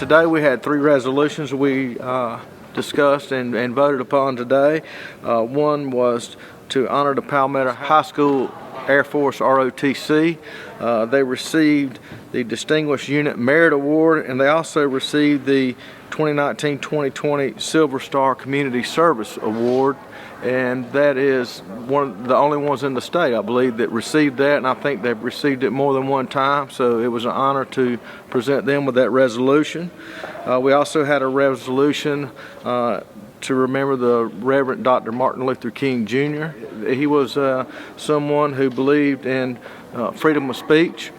Today we had three resolutions we discussed and voted upon today. One was to honor the Palmetto High School Air Force ROTC. They received the Distinguished Unit Merit Award, and they also received the 2019-2020 Silver Star Community Service Award, and that is one of the only ones in the state, I believe, that received that, and I think they've received it more than one time, so it was an honor to present them with that resolution. We also had a resolution to remember the Reverend Dr. Martin Luther King Jr. He was someone who believed in freedom of speech,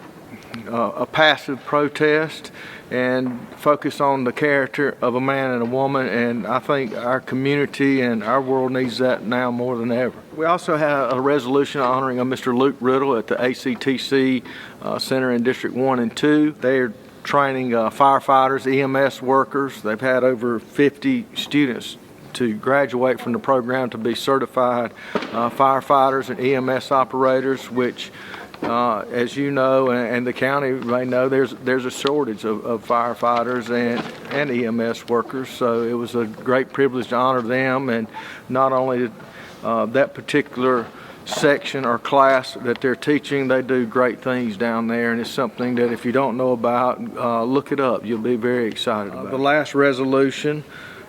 a passive protest, and focus on the character of a man and a woman, and I think our community and our world needs that now more than ever. We also have a resolution honoring Mr. Luke Riddle at the ACTC Center in District 1 and 2. They're training firefighters, EMS workers. They've had over 50 students to graduate from the program to be certified firefighters and EMS operators, which as you know, and the county may know, there's a shortage of firefighters and EMS workers, so it was a great privilege to honor them, and not only that particular section or class that they're teaching, they do great things down there, and it's something that if you don't know about, look it up. You'll be very excited about it. The last resolution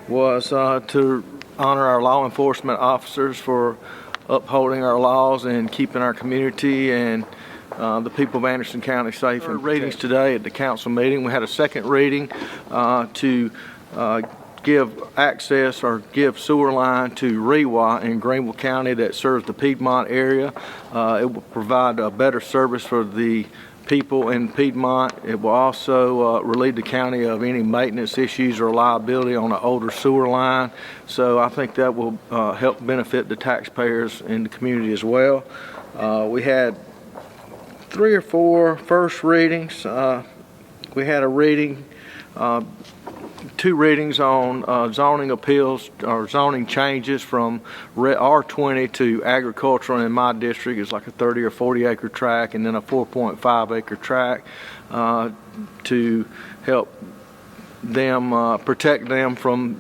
was to honor our law enforcement officers for upholding our laws and keeping our community and the people of Anderson County safe. Readings today at the council meeting. We had a second reading to give access or give sewer line to REWA in Greenville County that serves the Piedmont area. It will provide a better service for the people in Piedmont. It will also relieve the county of any maintenance issues or liability on an older sewer line. So I think that will help benefit the taxpayers in the community as well. We had 3 or 4 first readings. We had a reading, 2 readings on zoning appeals or zoning changes from R20 to agricultural. In my district, it's like a 30 or 40 acre tract, and then a 4.5 acre tract to help them protect them from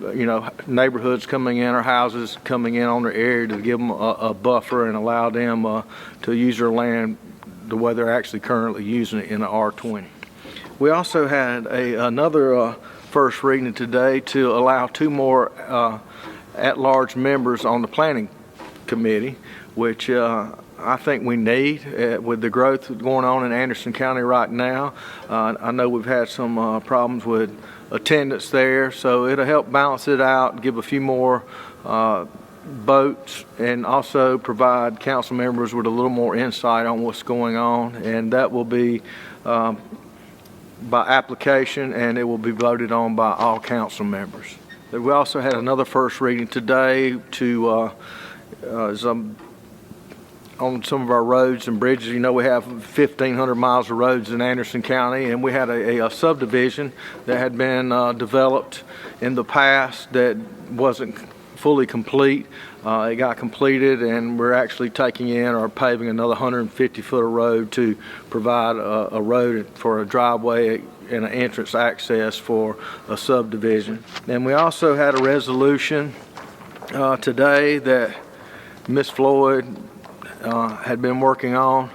neighborhoods coming in or houses coming in on their area, to give them a buffer and allow them to use their land the way they're actually currently using it in the R20. We also had another first reading today to allow 2 more at-large members on the planning committee, which I think we need with the growth going on in Anderson County right now. I know we've had some problems with attendance there, so it'll help balance it out, give a few more votes, and also provide council members with a little more insight on what's going on, and that will be by application, and it will be voted on by all council members. We also had another first reading today to on some of our roads and bridges. You know, we have 1,500 miles of roads in Anderson County, and we had a subdivision that had been developed in the past that wasn't fully complete. It got completed, and we're actually taking in or paving another 150 foot of road to provide a road for a driveway and an entrance access for a subdivision. And we also had a resolution today that Ms. Floyd had been working on,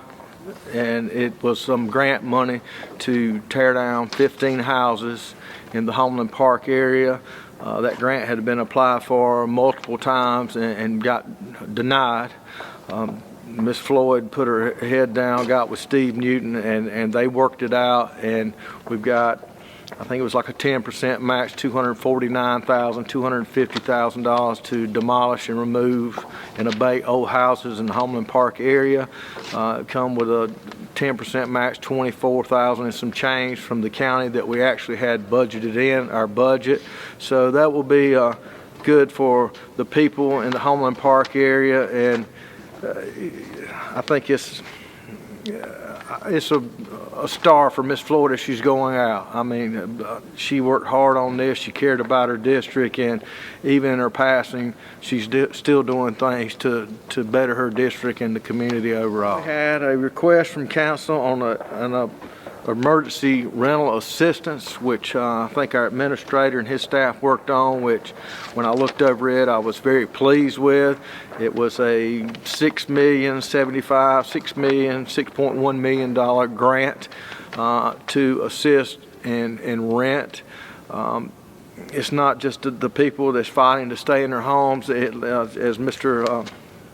and it was some grant money to tear down 15 houses in the Homeland Park area. That grant had been applied for multiple times and got denied. Ms. Floyd put her head down, got with Steve Newton, and they worked it out, and we've got, I think it was like a 10% match, $249,000, $250,000 to demolish and remove and abate old houses in the Homeland Park area. Come with a 10% match, $24,000 and some change from the county that we actually had budgeted in our budget. So that will be good for the people in the Homeland Park area, and I think it's a star for Miss Floyd as she's going out. I mean, she worked hard on this. She cared about her district, and even in her passing, she's still doing things to better her district and the community overall. We had a request from council on a emergency rental assistance, which I think our administrator and his staff worked on, which when I looked over it, I was very pleased with. It was a $6.1 million grant to assist in rent. It's not just the people that's fighting to stay in their homes. As Mr.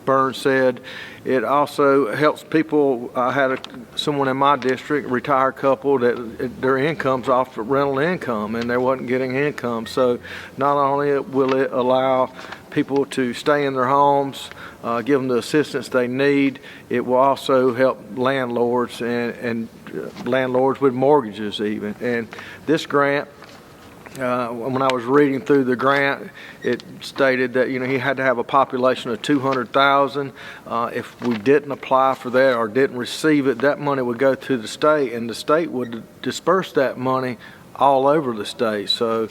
Burns said, it also helps people. I had someone in my district, a retired couple, that their income's off rental income and they wasn't getting income. So not only will it allow people to stay in their homes, give them the assistance they need, it will also help landlords and landlords with mortgages even. And this grant, when I was reading through the grant, it stated that he had to have a population of 200,000. If we didn't apply for that or didn't receive it, that money would go to the state, and the state would disperse that money all over the state. So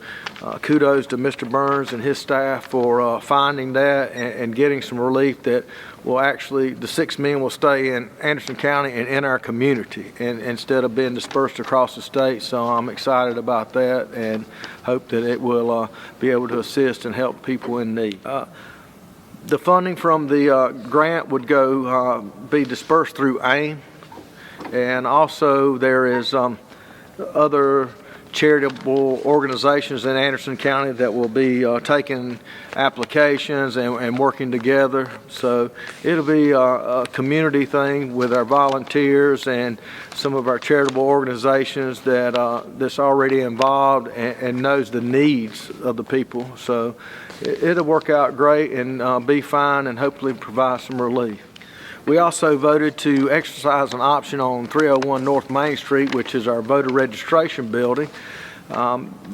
kudos to Mr. Burns and his staff for finding that and getting some relief that will actually, the $6 million will stay in Anderson County and in our community and instead of being dispersed across the state. So I'm excited about that and hope that it will be able to assist and help people in need. The funding from the grant would be dispersed through AIM, and also there is other charitable organizations in Anderson County that will be taking applications and working together. So it'll be a community thing with our volunteers and some of our charitable organizations that's already involved and knows the needs of the people. So it'll work out great and be fine and hopefully provide some relief. We also voted to exercise an option on 301 North Main Street, which is our voter registration building. It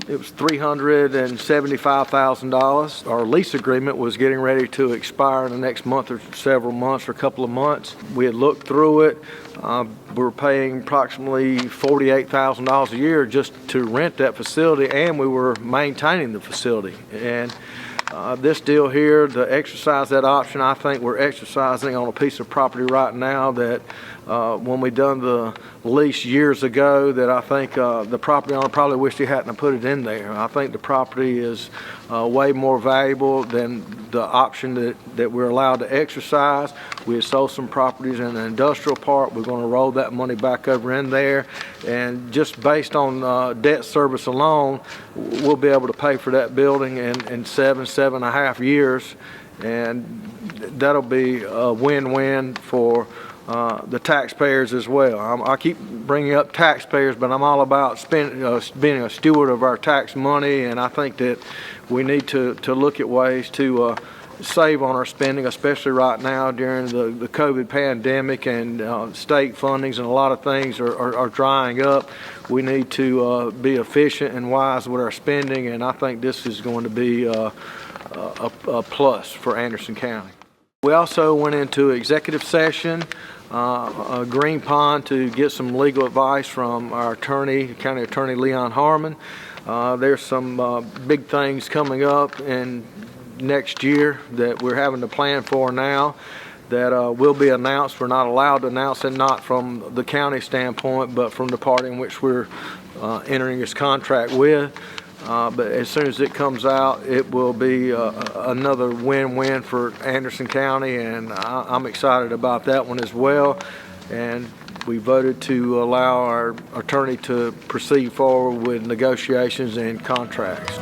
was $375,000. Our lease agreement was getting ready to expire in the next month or several months or a couple of months. We had looked through it. We're paying approximately $48,000 a year just to rent that facility, and we were maintaining the facility. And this deal here, to exercise that option, I think we're exercising on a piece of property right now that when we done the lease years ago, that I think the property owner probably wished he hadn't put it in there. I think the property is way more valuable than the option that we're allowed to exercise. We had sold some properties in the industrial park. We're going to roll that money back over in there, and just based on debt service alone, we'll be able to pay for that building in 7.5 years, and that'll be a win-win for the taxpayers as well. I keep bringing up taxpayers, but I'm all about being a steward of our tax money, and I think that we need to look at ways to save on our spending, especially right now during the COVID pandemic, and state fundings and a lot of things are drying up. We need to be efficient and wise with our spending, and I think this is going to be a plus for Anderson County. We also went into executive session, Green Pond, to get some legal advice from our attorney, County Attorney Leon Harmon. There's some big things coming up in next year that we're having to plan for now that will be announced. We're not allowed to announce it, not from the county standpoint, but from the party in which we're entering this contract with. But as soon as it comes out, it will be another win-win for Anderson County, and I'm excited about that one as well. And we voted to allow our attorney to proceed forward with negotiations and contracts.